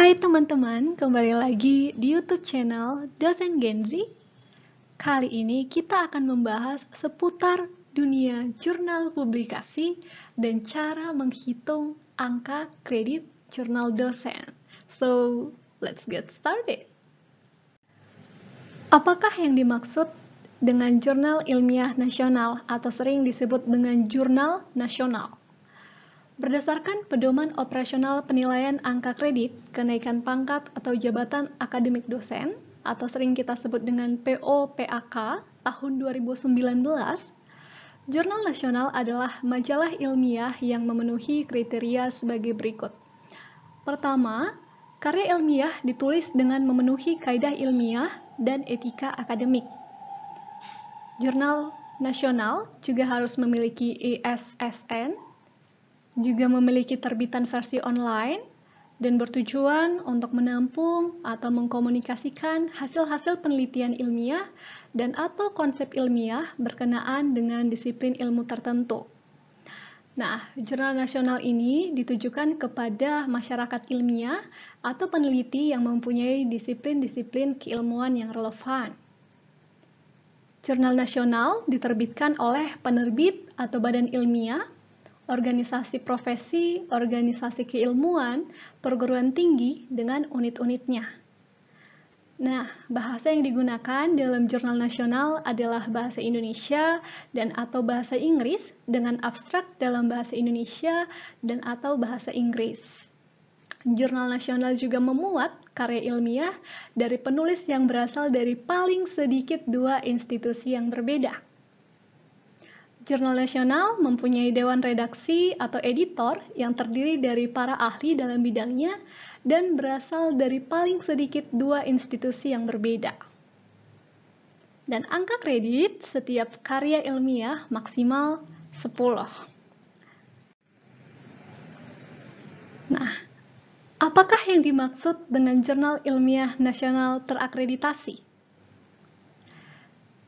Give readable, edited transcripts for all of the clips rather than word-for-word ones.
Hai teman-teman, kembali lagi di YouTube channel Dosen Genzi. Kali ini kita akan membahas seputar dunia jurnal publikasi dan cara menghitung angka kredit jurnal dosen. So, let's get started. Apakah yang dimaksud dengan jurnal ilmiah nasional atau sering disebut dengan jurnal nasional? Berdasarkan Pedoman Operasional Penilaian Angka Kredit, Kenaikan Pangkat atau Jabatan Akademik Dosen, atau sering kita sebut dengan PO-PAK, tahun 2019, Jurnal Nasional adalah majalah ilmiah yang memenuhi kriteria sebagai berikut. Pertama, karya ilmiah ditulis dengan memenuhi kaidah ilmiah dan etika akademik. Jurnal Nasional juga harus memiliki ISSN, juga memiliki terbitan versi online, dan bertujuan untuk menampung atau mengkomunikasikan hasil-hasil penelitian ilmiah dan atau konsep ilmiah berkenaan dengan disiplin ilmu tertentu. Nah, jurnal nasional ini ditujukan kepada masyarakat ilmiah atau peneliti yang mempunyai disiplin-disiplin keilmuan yang relevan. Jurnal nasional diterbitkan oleh penerbit atau badan ilmiah, organisasi profesi, organisasi keilmuan, perguruan tinggi dengan unit-unitnya. Nah, bahasa yang digunakan dalam jurnal nasional adalah bahasa Indonesia dan atau bahasa Inggris dengan abstrak dalam bahasa Indonesia dan atau bahasa Inggris. Jurnal nasional juga memuat karya ilmiah dari penulis yang berasal dari paling sedikit 2 institusi yang berbeda. Jurnal Nasional mempunyai dewan redaksi atau editor yang terdiri dari para ahli dalam bidangnya dan berasal dari paling sedikit 2 institusi yang berbeda. Dan angka kredit setiap karya ilmiah maksimal 10. Nah, apakah yang dimaksud dengan jurnal ilmiah nasional terakreditasi?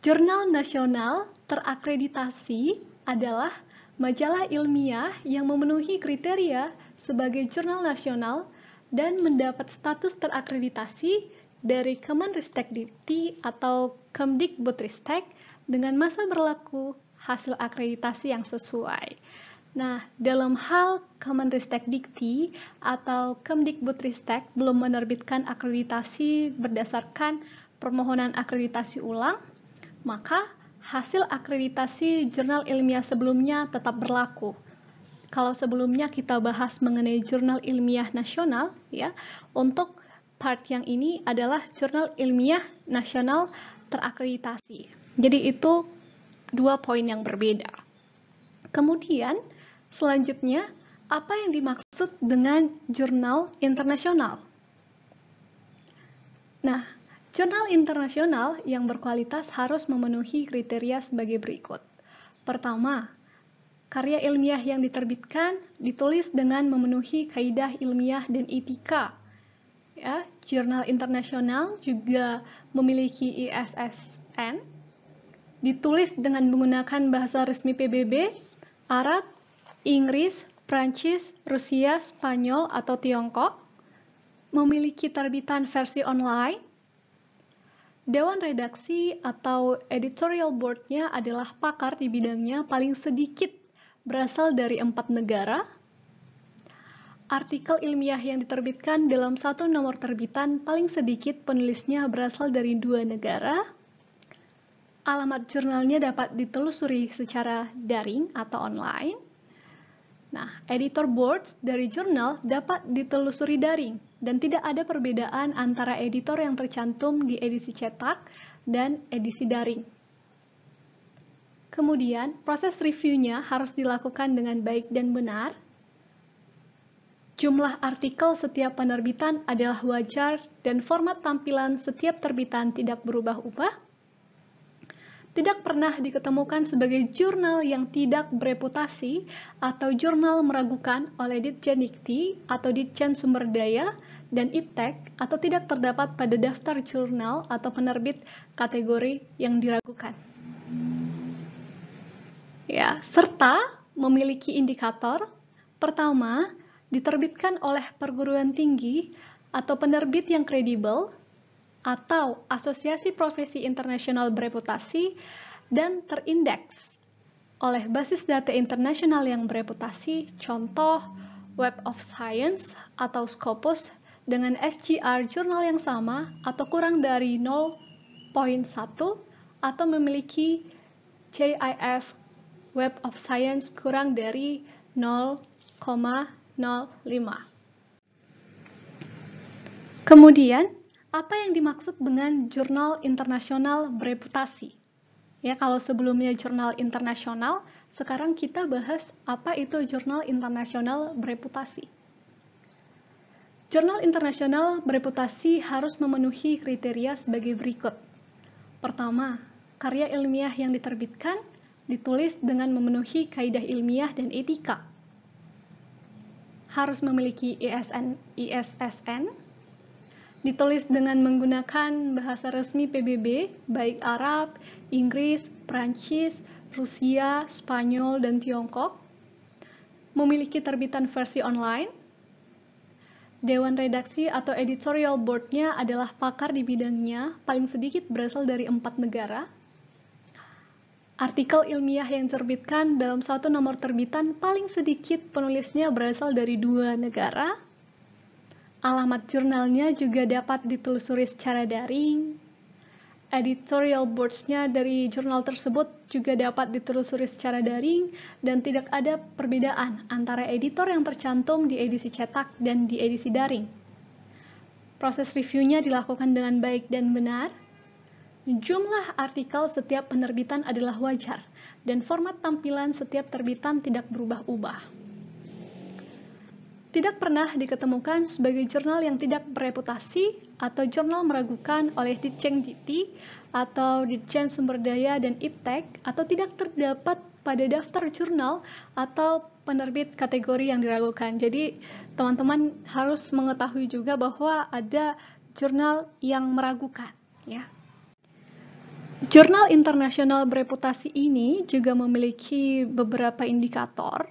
Jurnal nasional terakreditasi adalah majalah ilmiah yang memenuhi kriteria sebagai jurnal nasional dan mendapat status terakreditasi dari Kemenristek-Dikti atau Kemdikbudristek dengan masa berlaku hasil akreditasi yang sesuai. Nah, dalam hal Kemenristek-Dikti atau Kemdikbudristek belum menerbitkan akreditasi berdasarkan permohonan akreditasi ulang, maka hasil akreditasi jurnal ilmiah sebelumnya tetap berlaku. Kalau sebelumnya kita bahas mengenai jurnal ilmiah nasional, ya, untuk part yang ini adalah jurnal ilmiah nasional terakreditasi. Jadi itu 2 poin yang berbeda. Kemudian, selanjutnya, apa yang dimaksud dengan jurnal internasional? Nah, jurnal internasional yang berkualitas harus memenuhi kriteria sebagai berikut. Pertama, karya ilmiah yang diterbitkan ditulis dengan memenuhi kaidah ilmiah dan etika. Ya, jurnal internasional juga memiliki ISSN, ditulis dengan menggunakan bahasa resmi PBB, Arab, Inggris, Prancis, Rusia, Spanyol, atau Tiongkok, memiliki terbitan versi online. Dewan redaksi atau editorial board-nya adalah pakar di bidangnya paling sedikit berasal dari 4 negara. Artikel ilmiah yang diterbitkan dalam satu nomor terbitan paling sedikit penulisnya berasal dari 2 negara. Alamat jurnalnya dapat ditelusuri secara daring atau online. Nah, editor boards dari jurnal dapat ditelusuri daring dan tidak ada perbedaan antara editor yang tercantum di edisi cetak dan edisi daring. Kemudian, proses reviewnya harus dilakukan dengan baik dan benar. Jumlah artikel setiap penerbitan adalah wajar dan format tampilan setiap terbitan tidak berubah-ubah. Tidak pernah diketemukan sebagai jurnal yang tidak bereputasi atau jurnal meragukan oleh Ditjen Dikti atau Ditjen Sumber Daya dan Iptek atau tidak terdapat pada daftar jurnal atau penerbit kategori yang diragukan. Ya, serta memiliki indikator. Pertama, diterbitkan oleh perguruan tinggi atau penerbit yang kredibel, atau asosiasi profesi internasional bereputasi, dan terindeks oleh basis data internasional yang bereputasi, contoh Web of Science atau Scopus dengan SGR jurnal yang sama atau kurang dari 0,1 atau memiliki JIF Web of Science kurang dari 0,05. Kemudian, apa yang dimaksud dengan jurnal internasional bereputasi? Ya, kalau sebelumnya jurnal internasional, sekarang kita bahas apa itu jurnal internasional bereputasi. Jurnal internasional bereputasi harus memenuhi kriteria sebagai berikut. Pertama, karya ilmiah yang diterbitkan ditulis dengan memenuhi kaidah ilmiah dan etika. Harus memiliki ISSN, ditulis dengan menggunakan bahasa resmi PBB, baik Arab, Inggris, Prancis, Rusia, Spanyol, dan Tiongkok. Memiliki terbitan versi online. Dewan redaksi atau editorial board-nya adalah pakar di bidangnya, paling sedikit berasal dari 4 negara. Artikel ilmiah yang diterbitkan dalam satu nomor terbitan paling sedikit penulisnya berasal dari 2 negara. Alamat jurnalnya juga dapat ditelusuri secara daring. Editorial boards-nya dari jurnal tersebut juga dapat ditelusuri secara daring dan tidak ada perbedaan antara editor yang tercantum di edisi cetak dan di edisi daring. Proses reviewnya dilakukan dengan baik dan benar. Jumlah artikel setiap penerbitan adalah wajar dan format tampilan setiap terbitan tidak berubah-ubah. Tidak pernah diketemukan sebagai jurnal yang tidak bereputasi atau jurnal meragukan oleh Ditjen Dikti atau Ditjen Sumber Daya dan Iptek atau tidak terdapat pada daftar jurnal atau penerbit kategori yang diragukan. Jadi, teman-teman harus mengetahui juga bahwa ada jurnal yang meragukan, ya. Jurnal internasional bereputasi ini juga memiliki beberapa indikator.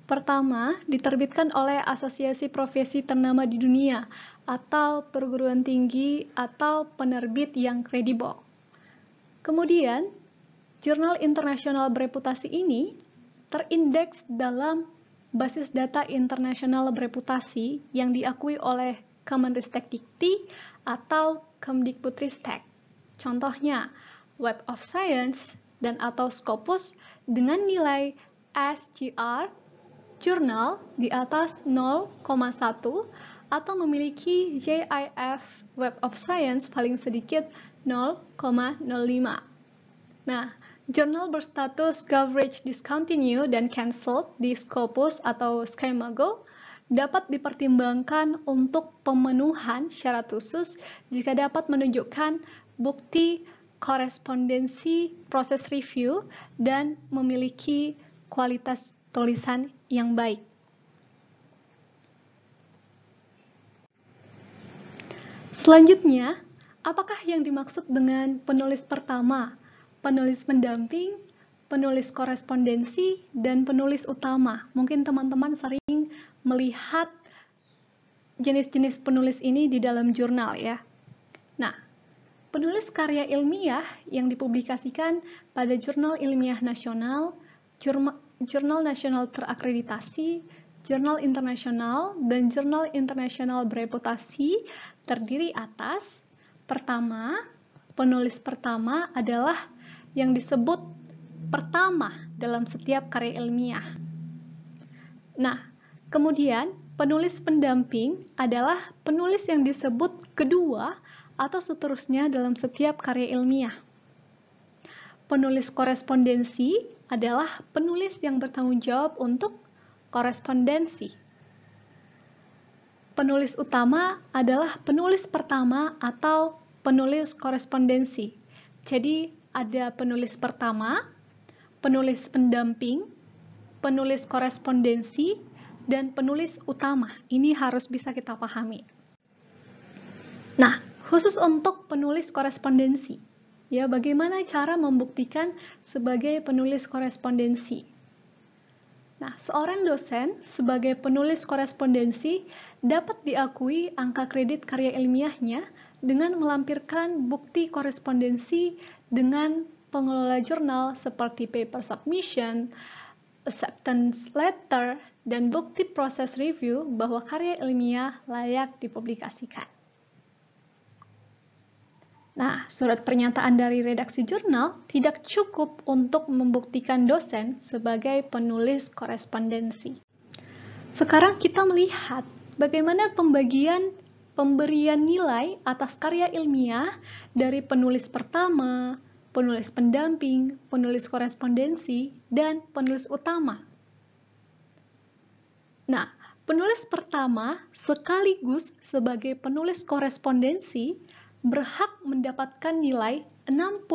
Pertama, diterbitkan oleh asosiasi profesi ternama di dunia atau perguruan tinggi atau penerbit yang kredibel. Kemudian, jurnal internasional bereputasi ini terindeks dalam basis data internasional bereputasi yang diakui oleh Kemenristek Dikti atau Kemdikbudristek. Contohnya, Web of Science dan atau Scopus dengan nilai SGR jurnal di atas 0,1 atau memiliki JIF Web of Science paling sedikit 0,05. Nah, jurnal berstatus coverage discontinued dan cancelled di Scopus atau SciMago dapat dipertimbangkan untuk pemenuhan syarat khusus jika dapat menunjukkan bukti korespondensi proses review dan memiliki kualitas tulisan yang baik. Selanjutnya, apakah yang dimaksud dengan penulis pertama, penulis pendamping, penulis korespondensi, dan penulis utama? Mungkin teman-teman sering melihat jenis-jenis penulis ini di dalam jurnal, ya. Nah, penulis karya ilmiah yang dipublikasikan pada jurnal ilmiah nasional, jurnal nasional terakreditasi, jurnal internasional, dan jurnal internasional bereputasi terdiri atas, pertama, penulis pertama adalah yang disebut pertama dalam setiap karya ilmiah. Nah, kemudian penulis pendamping adalah penulis yang disebut kedua atau seterusnya dalam setiap karya ilmiah. Penulis korespondensi adalah penulis yang bertanggung jawab untuk korespondensi. Penulis utama adalah penulis pertama atau penulis korespondensi. Jadi, ada penulis pertama, penulis pendamping, penulis korespondensi, dan penulis utama. Ini harus bisa kita pahami. Nah, khusus untuk penulis korespondensi, ya, bagaimana cara membuktikan sebagai penulis korespondensi? Nah, seorang dosen sebagai penulis korespondensi dapat diakui angka kredit karya ilmiahnya dengan melampirkan bukti korespondensi dengan pengelola jurnal seperti paper submission, acceptance letter, dan bukti proses review bahwa karya ilmiah layak dipublikasikan. Nah, surat pernyataan dari redaksi jurnal tidak cukup untuk membuktikan dosen sebagai penulis korespondensi. Sekarang kita melihat bagaimana pemberian nilai atas karya ilmiah dari penulis pertama, penulis pendamping, penulis korespondensi, dan penulis utama. Nah, penulis pertama sekaligus sebagai penulis korespondensi berhak mendapatkan nilai 60%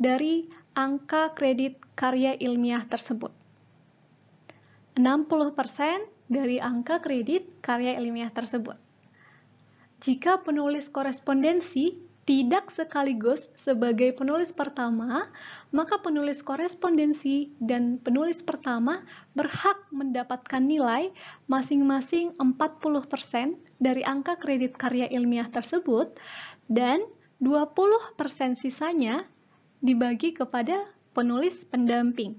dari angka kredit karya ilmiah tersebut. 60% dari angka kredit karya ilmiah tersebut. Jika penulis korespondensi tidak sekaligus sebagai penulis pertama, maka penulis korespondensi dan penulis pertama berhak mendapatkan nilai masing-masing 40% dari angka kredit karya ilmiah tersebut dan 20% sisanya dibagi kepada penulis pendamping.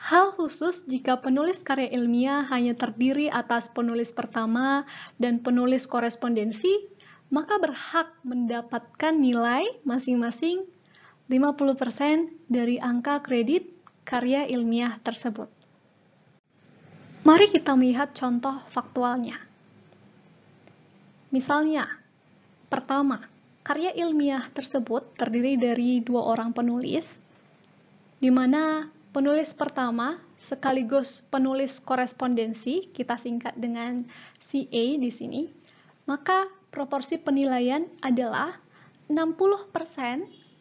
Hal khusus jika penulis karya ilmiah hanya terdiri atas penulis pertama dan penulis korespondensi, maka berhak mendapatkan nilai masing-masing 50% dari angka kredit karya ilmiah tersebut. Mari kita melihat contoh faktualnya. Misalnya, pertama, karya ilmiah tersebut terdiri dari 2 orang penulis, di mana penulis pertama sekaligus penulis korespondensi, kita singkat dengan CA di sini, maka proporsi penilaian adalah 60%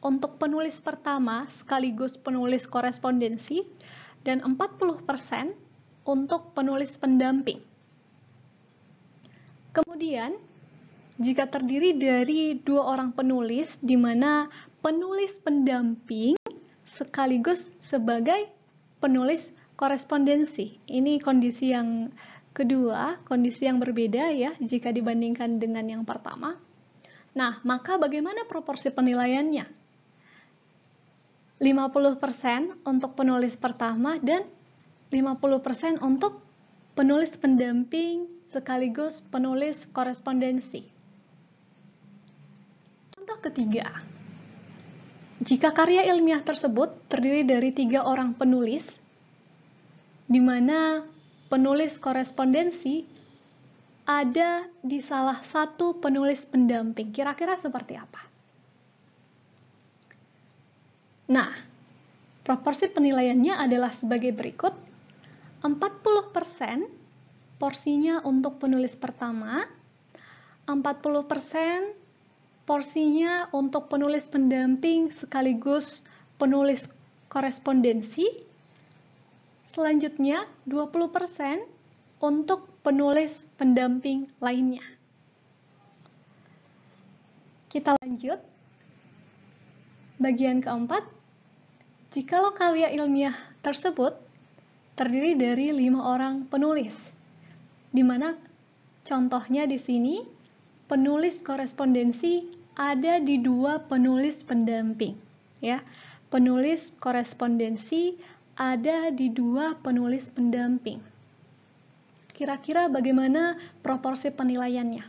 untuk penulis pertama sekaligus penulis korespondensi dan 40% untuk penulis pendamping. Kemudian, jika terdiri dari 2 orang penulis di mana penulis pendamping sekaligus sebagai penulis korespondensi. Ini kondisi yang kedua, kondisi yang berbeda ya jika dibandingkan dengan yang pertama. Nah, maka bagaimana proporsi penilaiannya? 50% untuk penulis pertama dan 50% untuk penulis pendamping sekaligus penulis korespondensi. Contoh ketiga. Jika karya ilmiah tersebut terdiri dari 3 orang penulis, di mana penulis korespondensi ada di salah satu penulis pendamping. Kira-kira seperti apa? Nah, proporsi penilaiannya adalah sebagai berikut. 40% porsinya untuk penulis pertama, 40% porsinya untuk penulis pendamping sekaligus penulis korespondensi. Selanjutnya, 20% untuk penulis pendamping lainnya. Kita lanjut. Bagian keempat, jikalau karya ilmiah tersebut terdiri dari 5 orang penulis, di mana contohnya di sini penulis korespondensi ada di 2 penulis pendamping, ya. Penulis korespondensi ada di 2 penulis pendamping. Kira-kira bagaimana proporsi penilaiannya?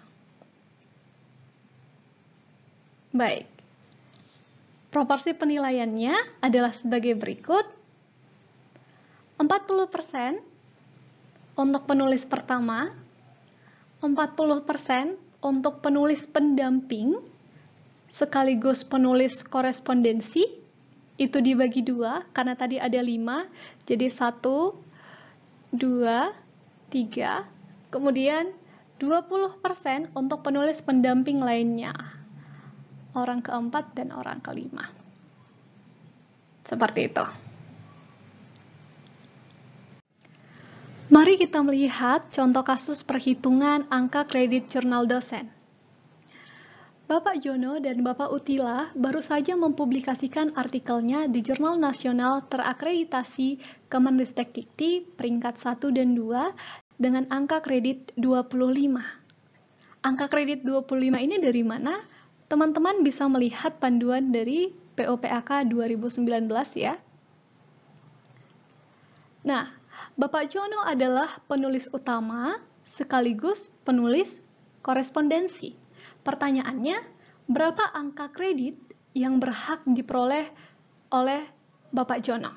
Baik. Proporsi penilaiannya adalah sebagai berikut. 40% untuk penulis pertama, 40% untuk penulis pendamping, sekaligus penulis korespondensi, itu dibagi 2, karena tadi ada 5, jadi 1, 2, 3, kemudian 20% untuk penulis pendamping lainnya, orang keempat dan orang kelima. Seperti itu. Mari kita melihat contoh kasus perhitungan angka kredit jurnal dosen. Bapak Jono dan Bapak Utila baru saja mempublikasikan artikelnya di Jurnal Nasional Terakreditasi Kemendikbudristek peringkat 1 dan 2 dengan angka kredit 25. Angka kredit 25 ini dari mana? Teman-teman bisa melihat panduan dari POPAK 2019 ya. Nah, Bapak Jono adalah penulis utama sekaligus penulis korespondensi. Pertanyaannya, berapa angka kredit yang berhak diperoleh oleh Bapak Jono?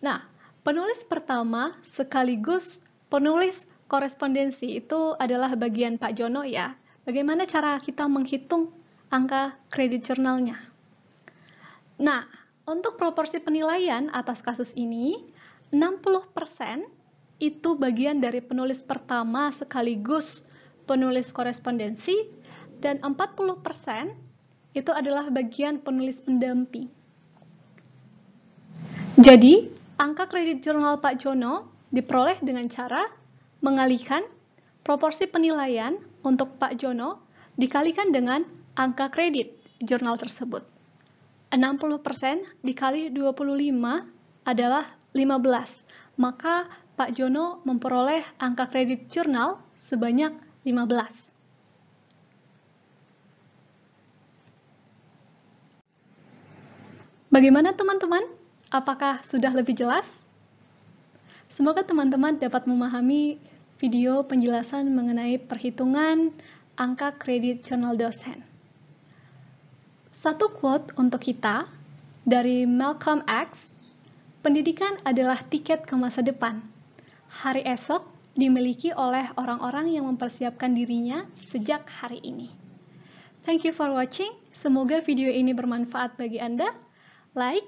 Nah, penulis pertama sekaligus penulis korespondensi itu adalah bagian Pak Jono ya. Bagaimana cara kita menghitung angka kredit jurnalnya? Nah, untuk proporsi penilaian atas kasus ini, 60% itu bagian dari penulis pertama sekaligus penulis korespondensi, dan 40% itu adalah bagian penulis pendamping. Jadi, angka kredit jurnal Pak Jono diperoleh dengan cara mengalihkan proporsi penilaian untuk Pak Jono dikalikan dengan angka kredit jurnal tersebut. 60% dikali 25 adalah 15, maka Pak Jono memperoleh angka kredit jurnal sebanyak 15. Bagaimana teman-teman? Apakah sudah lebih jelas? Semoga teman-teman dapat memahami video penjelasan mengenai perhitungan angka kredit jurnal dosen. Satu quote untuk kita dari Malcolm X, pendidikan adalah tiket ke masa depan. Hari esok dimiliki oleh orang-orang yang mempersiapkan dirinya sejak hari ini. Thank you for watching. Semoga video ini bermanfaat bagi Anda. Like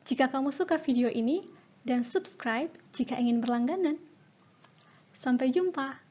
jika kamu suka video ini dan subscribe jika ingin berlangganan. Sampai jumpa.